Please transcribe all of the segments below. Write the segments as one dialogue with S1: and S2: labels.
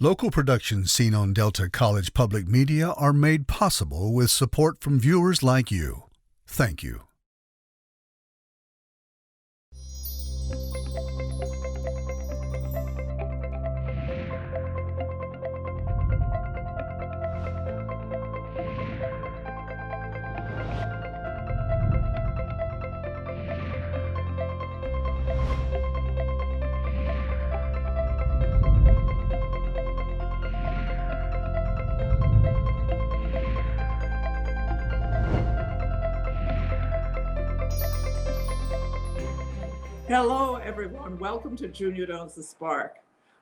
S1: Local productions seen on Delta College Public Media are made possible with support from viewers like you. Thank you.
S2: Hello, everyone. Welcome to Junia Doan's The Spark.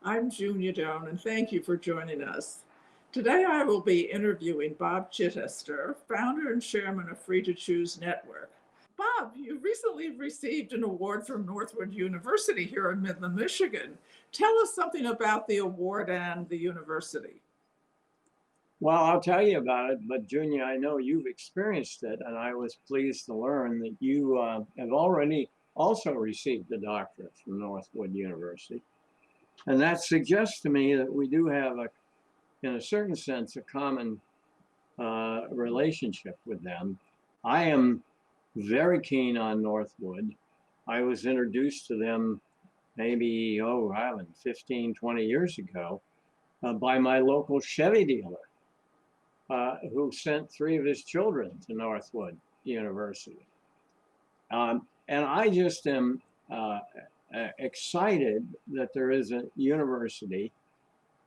S2: I'm Junia Doan, and thank you for joining us. Today, I will be interviewing Bob Chitester, founder and chairman of Free to Choose Network. Bob, you recently received an award from Northwood University here in Midland, Michigan. Tell us something about the award and the university.
S3: Well, I'll tell you about it, but Junia, I know you've experienced it, and I was pleased to learn that you have already also received a doctorate from Northwood University. And that suggests to me that we do have, in a certain sense, a common relationship with them. I am very keen on Northwood. I was introduced to them maybe, 15, 20 years ago by my local Chevy dealer who sent 3 of his children to Northwood University. And I just am excited that there is a university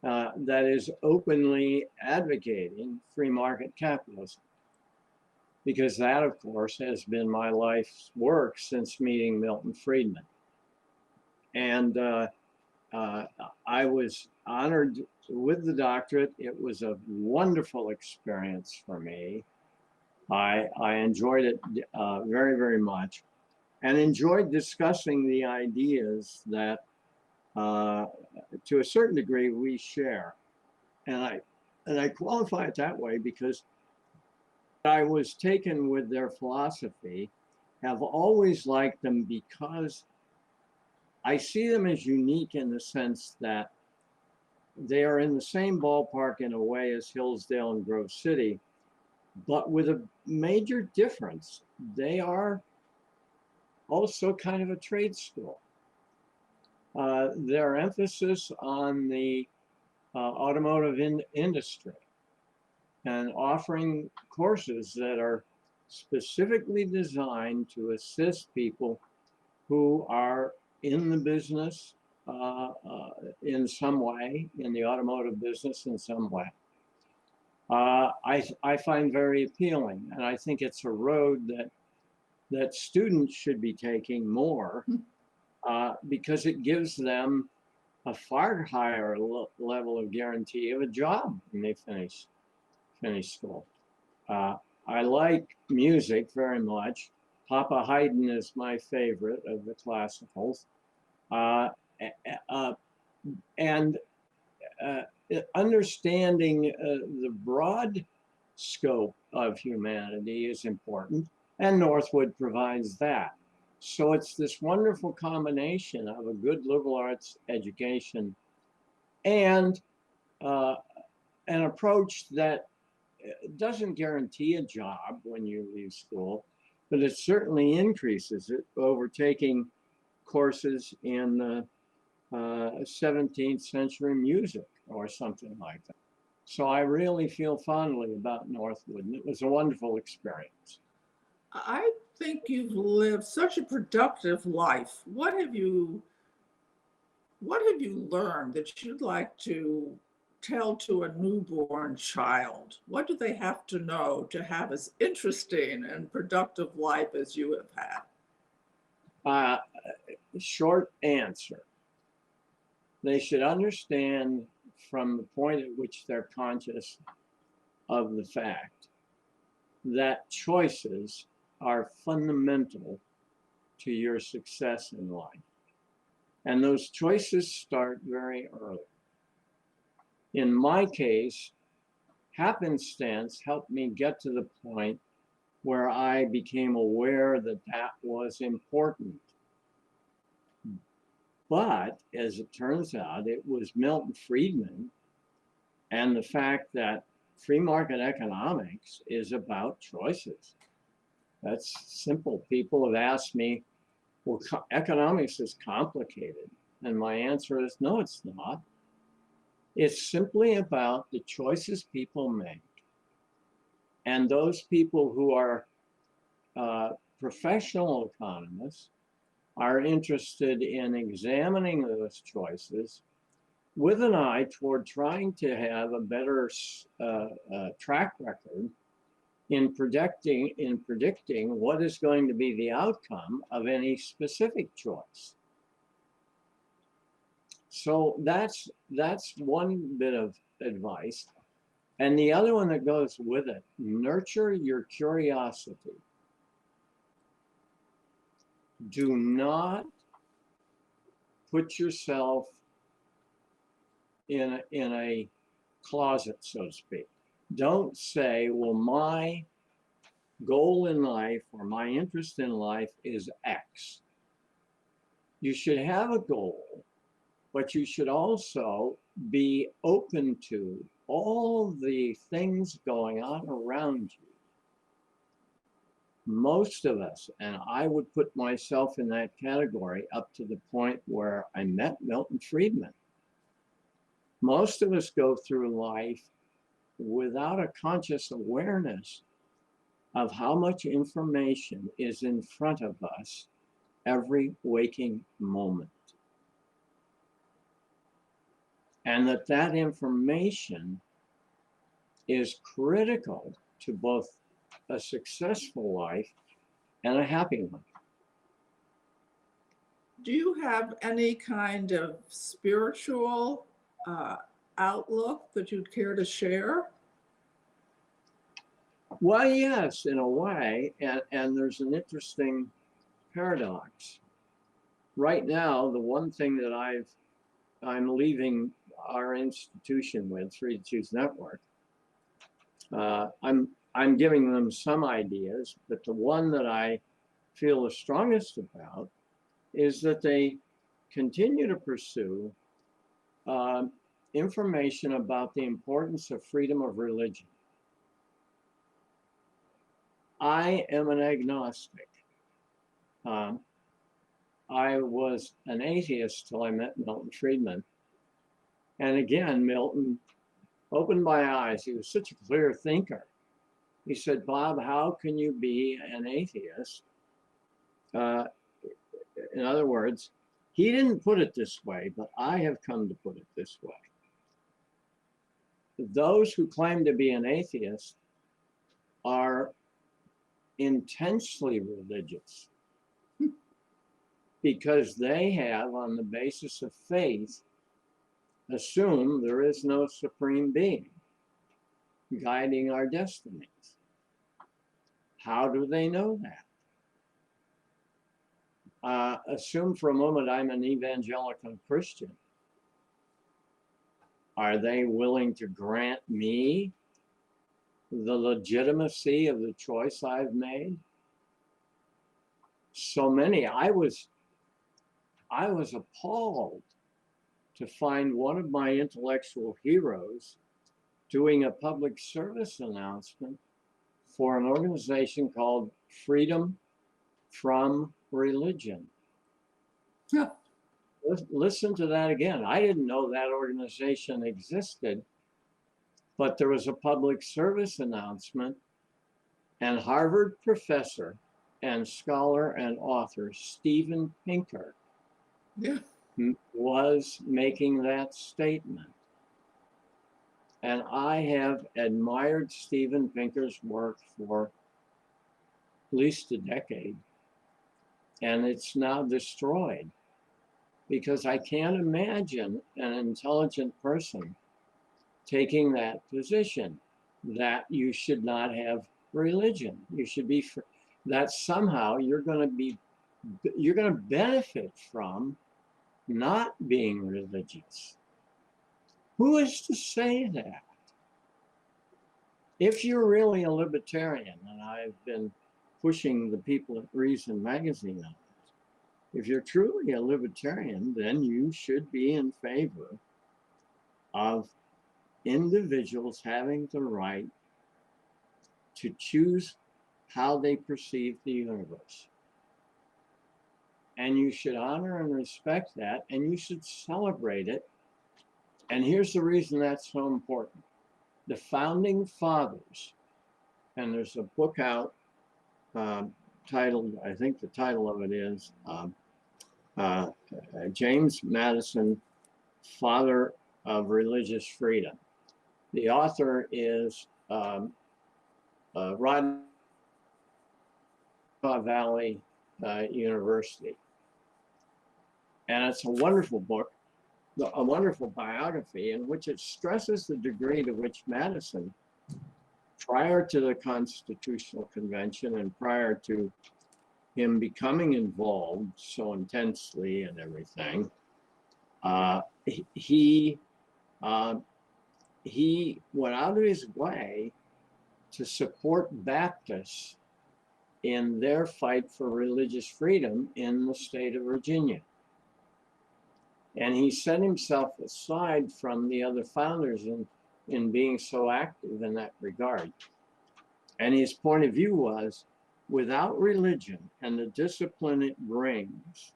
S3: that is openly advocating free market capitalism, because that, of course, has been my life's work since meeting Milton Friedman. And I was honored with the doctorate. It was a wonderful experience for me. I enjoyed it very, very much, and enjoyed discussing the ideas that, to a certain degree, we share. And I qualify it that way because I was taken with their philosophy, have always liked them because I see them as unique in the sense that they are in the same ballpark in a way as Hillsdale and Grove City, but with a major difference. They are also kind of a trade school. Their emphasis on the automotive industry and offering courses that are specifically designed to assist people who are in the business in some way, in the automotive business in some way, I find very appealing. And I think it's a road that students should be taking more because it gives them a far higher level of guarantee of a job when they finish school. I like music very much. Papa Haydn is my favorite of the classicals. And understanding the broad scope of humanity is important, and Northwood provides that. So it's this wonderful combination of a good liberal arts education and an approach that doesn't guarantee a job when you leave school, but it certainly increases it over taking courses in 17th century music or something like that. So I really feel fondly about Northwood, and it was a wonderful experience.
S2: I think you've lived such a productive life. What have you learned that you'd like to tell to a newborn child? What do they have to know to have as interesting and productive life as you have had?
S3: Short answer. They should understand from the point at which they're conscious of the fact that choices are fundamental to your success in life. And those choices start very early. In my case, happenstance helped me get to the point where I became aware that that was important. But as it turns out, it was Milton Friedman and the fact that free market economics is about choices. That's simple. People have asked me, well, economics is complicated. And my answer is, no, it's not. It's simply about the choices people make. And those people who are professional economists are interested in examining those choices with an eye toward trying to have a better track record in predicting what is going to be the outcome of any specific choice. So that's one bit of advice. And the other one that goes with it, nurture your curiosity. Do not put yourself in a closet, so to speak. Don't say, well, my goal in life or my interest in life is X. You should have a goal, but you should also be open to all the things going on around you. Most of us, and I would put myself in that category up to the point where I met Milton Friedman. Most of us go through life without a conscious awareness of how much information is in front of us every waking moment. And that information is critical to both a successful life and a happy life.
S2: Do you have any kind of spiritual outlook that you'd care to share?
S3: Well, yes, in a way, and there's an interesting paradox. Right now, the one thing that I'm leaving our institution with, Free to Choose Network, I'm giving them some ideas, but the one that I feel the strongest about is that they continue to pursue information about the importance of freedom of religion. I am an agnostic. I was an atheist till I met Milton Friedman. And again, Milton opened my eyes. He was such a clear thinker. He said, Bob, how can you be an atheist? In other words, he didn't put it this way, but I have come to put it this way. Those who claim to be an atheist are intensely religious because they have, on the basis of faith, assumed there is no supreme being guiding our destinies. How do they know that? Assume for a moment I'm an evangelical Christian. Are they willing to grant me the legitimacy of the choice I've made? So many. I was appalled to find one of my intellectual heroes doing a public service announcement for an organization called Freedom from Religion.
S2: Yeah.
S3: Listen to that again. I didn't know that organization existed, but there was a public service announcement, and Harvard professor and scholar and author Steven Pinker was making that statement. And I have admired Steven Pinker's work for at least a decade, and it's now destroyed because I can't imagine an intelligent person taking that position that you should not have religion. You should be, that somehow you're going to benefit from not being religious. Who is to say that? If you're really a libertarian, and I've been pushing the people at Reason magazine on it, if you're truly a libertarian, then you should be in favor of individuals having the right to choose how they perceive the universe. And you should honor and respect that, and you should celebrate it. And here's the reason that's so important. The founding fathers, and there's a book out titled, I think the title of it is James Madison, Father of Religious Freedom. The author is Rod Valley University. And it's a wonderful book, a wonderful biography in which it stresses the degree to which Madison, prior to the Constitutional Convention and prior to him becoming involved so intensely in everything, he went out of his way to support Baptists in their fight for religious freedom in the state of Virginia. And he set himself aside from the other founders in being so active in that regard. And his point of view was, without religion and the discipline it brings,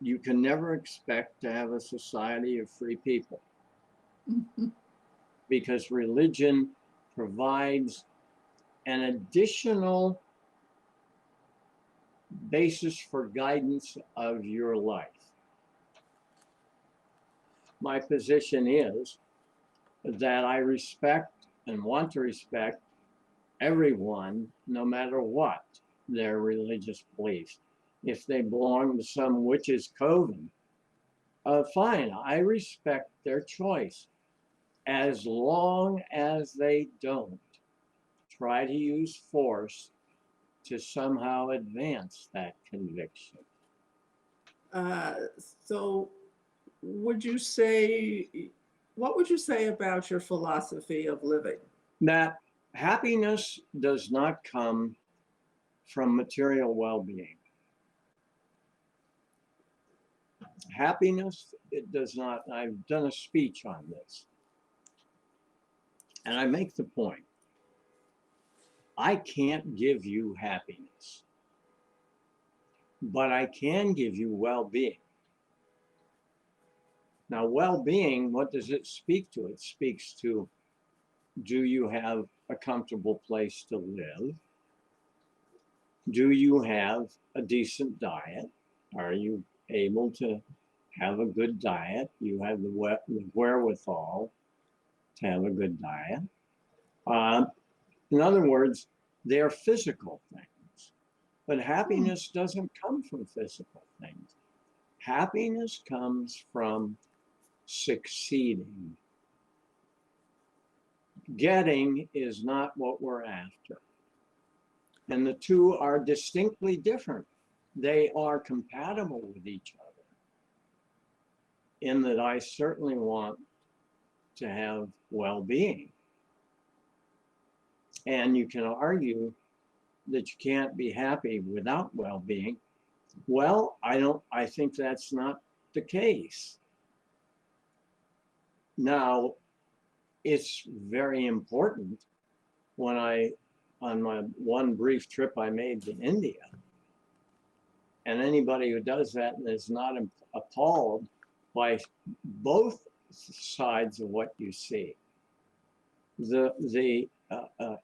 S3: you can never expect to have a society of free people. Because religion provides an additional basis for guidance of your life. My position is that I respect and want to respect everyone, no matter what their religious beliefs. If they belong to some witch's coven, fine, I respect their choice, as long as they don't try to use force to somehow advance that conviction.
S2: So what would you say about your philosophy of living?
S3: That happiness does not come from material well-being. Happiness, it does not. I've done a speech on this. And I make the point, I can't give you happiness, but I can give you well-being. Now, well-being, what does it speak to? It speaks to, do you have a comfortable place to live? Do you have a decent diet? Are you able to have a good diet? You have the wherewithal to have a good diet. In other words, they're physical things, but happiness doesn't come from physical things. Happiness comes from succeeding. Getting is not what we're after. And the two are distinctly different. They are compatible with each other, in that I certainly want to have well-being. And you can argue that you can't be happy without well-being. Well, I think that's not the case. Now, it's very important when on my one brief trip I made to India, and anybody who does that and is not appalled by both sides of what you see, the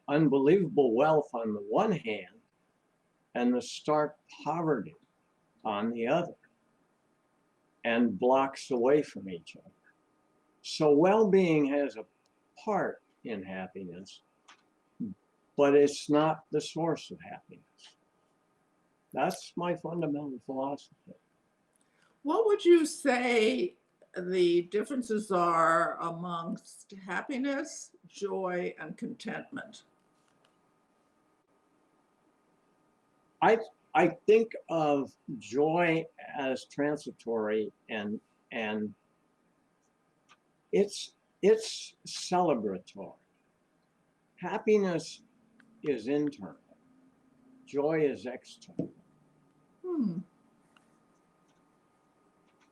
S3: unbelievable wealth on the one hand and the stark poverty on the other, and blocks away from each other. So well-being has a part in happiness, but it's not the source of happiness. That's my fundamental philosophy.
S2: What would you say the differences are amongst happiness, joy, and contentment?
S3: I think of joy as transitory, and it's celebratory. Happiness is internal. Joy is external.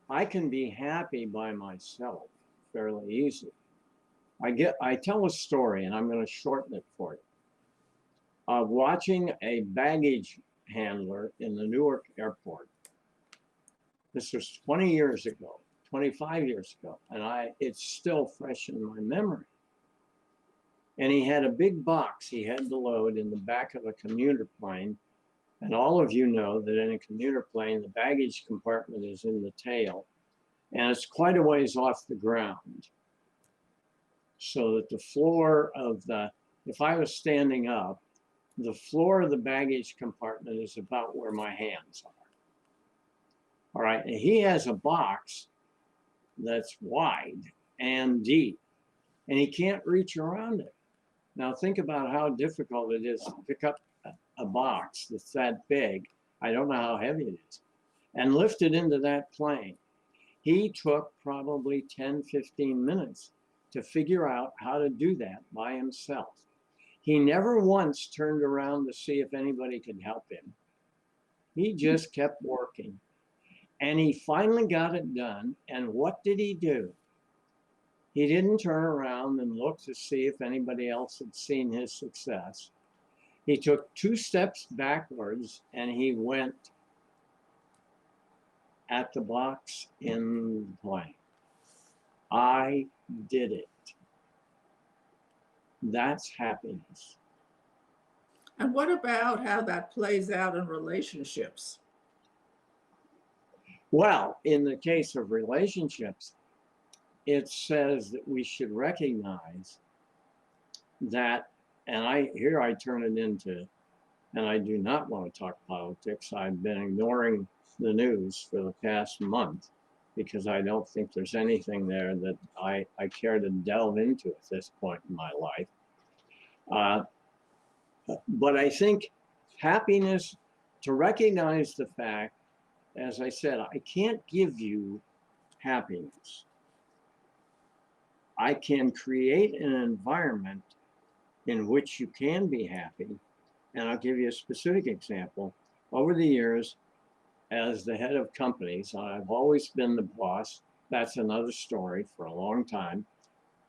S3: I can be happy by myself fairly easily. I tell a story, and I'm going to shorten it for you, of watching a baggage handler in the Newark airport. This was 20 years ago, 25 years ago, and it's still fresh in my memory. And he had a big box he had to load in the back of a commuter plane. And all of you know that in a commuter plane, the baggage compartment is in the tail, and it's quite a ways off the ground. So that the floor of if I was standing up, the floor of the baggage compartment is about where my hands are. All right, and he has a box that's wide and deep, and he can't reach around it. Now think about how difficult it is to pick up a box that's that big. I don't know how heavy it is, and lift it into that plane. He took probably 10, 15 minutes to figure out how to do that by himself. He never once turned around to see if anybody could help him. He just kept working. And he finally got it done. And what did he do? He didn't turn around and look to see if anybody else had seen his success. He took 2 steps backwards and he went at the box in the plane. I did it. That's happiness.
S2: And what about how that plays out in relationships?
S3: Well, in the case of relationships, it says that we should recognize that, and here I turn it into, and I do not want to talk politics. I've been ignoring the news for the past month because I don't think there's anything there that I care to delve into at this point in my life. But I think happiness, to recognize the fact, as I said, I can't give you happiness. I can create an environment in which you can be happy. And I'll give you a specific example. Over the years, as the head of companies, I've always been the boss. That's another story for a long time.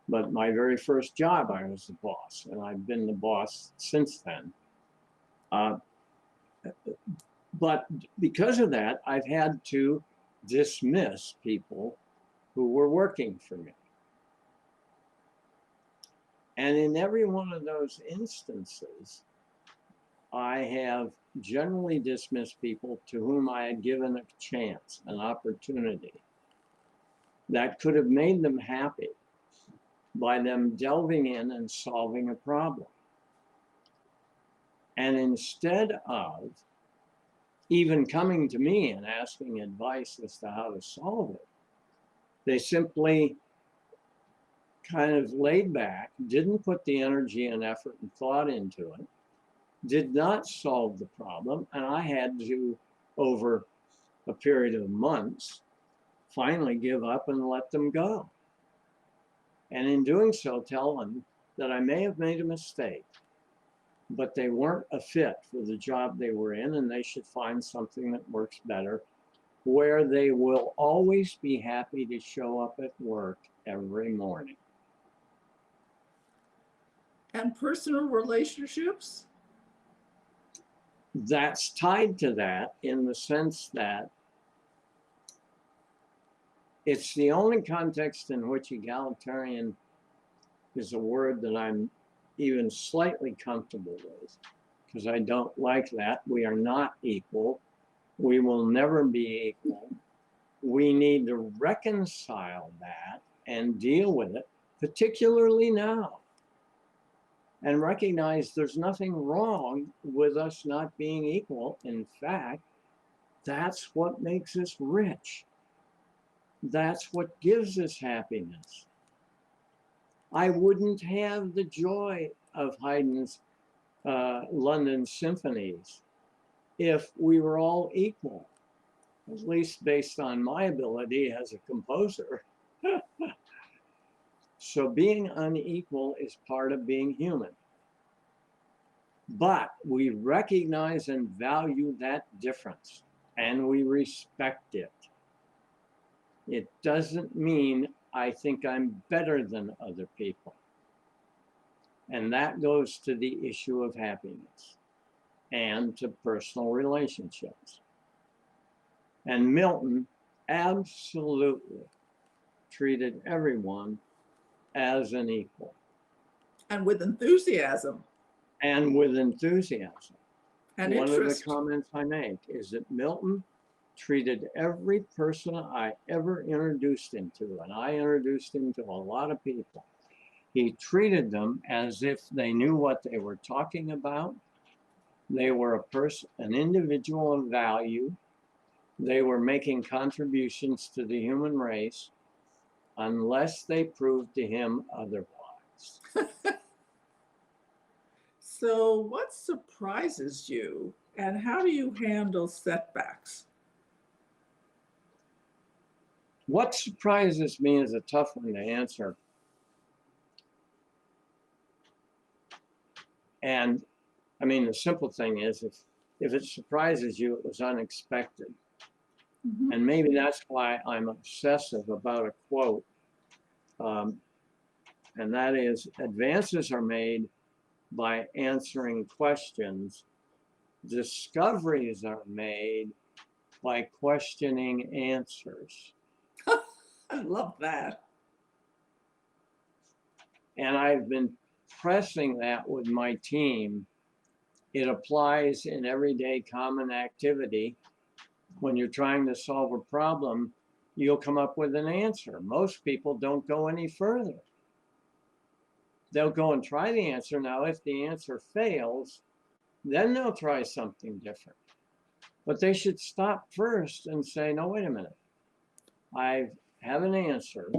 S3: But my very first job, I was the boss, and I've been the boss since then. But because of that, I've had to dismiss people who were working for me. And in every one of those instances, I have generally dismissed people to whom I had given a chance, an opportunity that could have made them happy by them delving in and solving a problem. And instead of even coming to me and asking advice as to how to solve it, they simply kind of laid back, didn't put the energy and effort and thought into it, did not solve the problem, and I had to, over a period of months, finally give up and let them go. And in doing so, tell them that I may have made a mistake, but they weren't a fit for the job they were in, and they should find something that works better, where they will always be happy to show up at work every morning.
S2: And personal relationships?
S3: That's tied to that in the sense that it's the only context in which egalitarian is a word that I'm even slightly comfortable with, because I don't like that. We are not equal. We will never be equal. We need to reconcile that and deal with it, particularly now, and recognize there's nothing wrong with us not being equal. In fact, that's what makes us rich. That's what gives us happiness. I wouldn't have the joy of Haydn's London symphonies if we were all equal, at least based on my ability as a composer. So being unequal is part of being human. But we recognize and value that difference, and we respect it. It doesn't mean I think I'm better than other people. And that goes to the issue of happiness and to personal relationships. And Milton absolutely treated everyone as an equal.
S2: And with enthusiasm.
S3: And with enthusiasm.
S2: And
S3: one
S2: interest.
S3: of the comments I make is that Milton treated every person I ever introduced him to, and I introduced him to a lot of people. He treated them as if they knew what they were talking about. They were a person, an individual of value. They were making contributions to the human race unless they proved to him otherwise.
S2: So what surprises you and how do you handle setbacks?
S3: What surprises me is a tough one to answer. And I mean, the simple thing is if it surprises you, it was unexpected.
S2: Mm-hmm.
S3: And maybe that's why I'm obsessive about a quote. And that is, advances are made by answering questions. Discoveries are made by questioning answers.
S2: I love that.
S3: And I've been pressing that with my team. It applies in everyday common activity. When you're trying to solve a problem, you'll come up with an answer. Most people don't go any further. They'll go and try the answer. Now, if the answer fails, then they'll try something different. But they should stop first and say, no, wait a minute. I have an answer.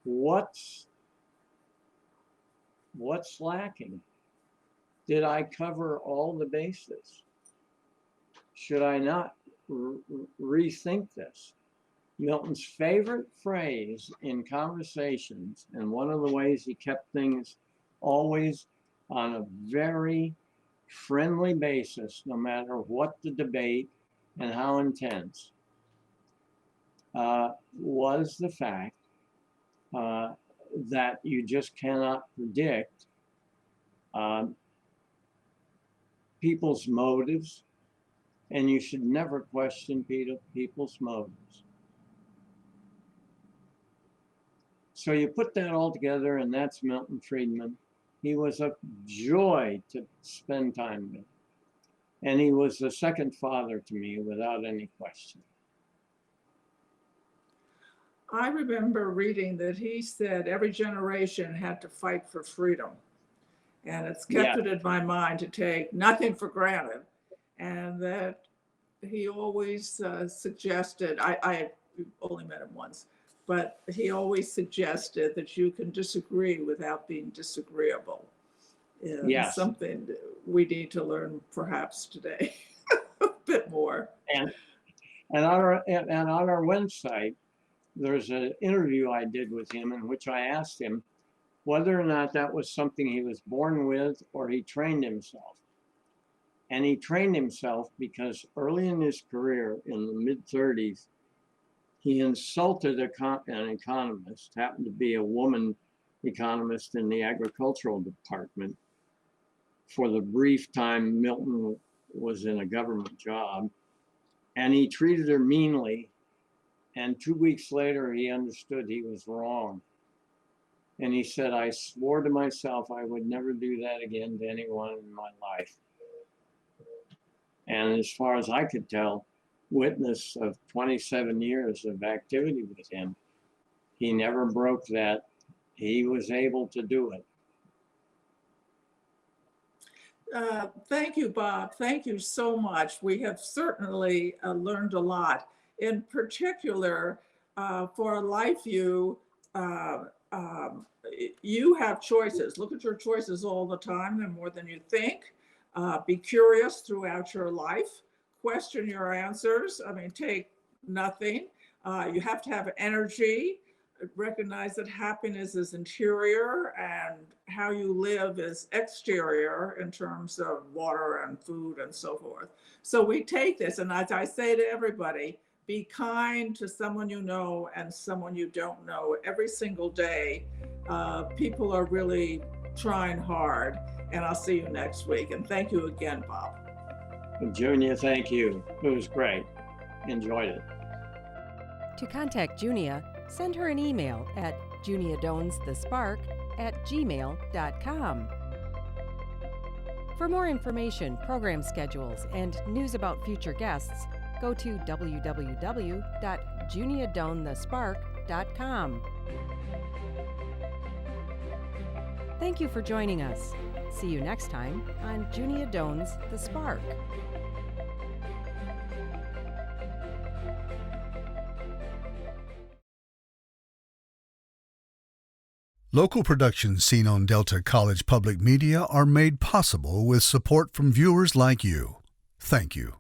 S3: What's lacking? Did I cover all the bases? Should I not rethink this? Milton's favorite phrase in conversations, and one of the ways he kept things always on a very friendly basis, no matter what the debate and how intense, was the fact that you just cannot predict people's motives, and you should never question people's motives. So you put that all together, and that's Milton Friedman. He was a joy to spend time with. And he was a second father to me without any question.
S2: I remember reading that he said every generation had to fight for freedom. And it's kept it in my mind to take nothing for granted. And that he always suggested, I only met him once, but he always suggested that you can disagree without being disagreeable.
S3: Yes.
S2: Something we need to learn perhaps today a bit more.
S3: And on our website, there's an interview I did with him in which I asked him whether or not that was something he was born with or he trained himself. And he trained himself because early in his career, in the mid-30s, he insulted an economist, happened to be a woman economist in the agricultural department, for the brief time Milton was in a government job. And he treated her meanly. And 2 weeks later, he understood he was wrong. And he said, I swore to myself I would never do that again to anyone in my life. And as far as I could tell, witness of 27 years of activity with him, he never broke that. He was able to do it.
S2: Thank you, Bob. Thank you so much. We have certainly learned a lot. In particular, for LifeView, you have choices. Look at your choices all the time. They're more than you think. Be curious throughout your life. Question your answers. I mean, take nothing. You have to have energy. Recognize that happiness is interior and how you live is exterior in terms of water and food and so forth. So we take this, and as I say to everybody, Be kind to someone you know and someone you don't know. Every single day, people are really trying hard. And I'll see you next week. And thank you again, Bob.
S3: Junia, thank you. It was great. Enjoyed it.
S4: To contact Junia, send her an email at juniadownsthespark@gmail.com. For more information, program schedules, and news about future guests, go to www.juniadownthespark.com. Thank you for joining us. See you next time on Junia Doan's The Spark.
S1: Local productions seen on Delta College Public Media are made possible with support from viewers like you. Thank you.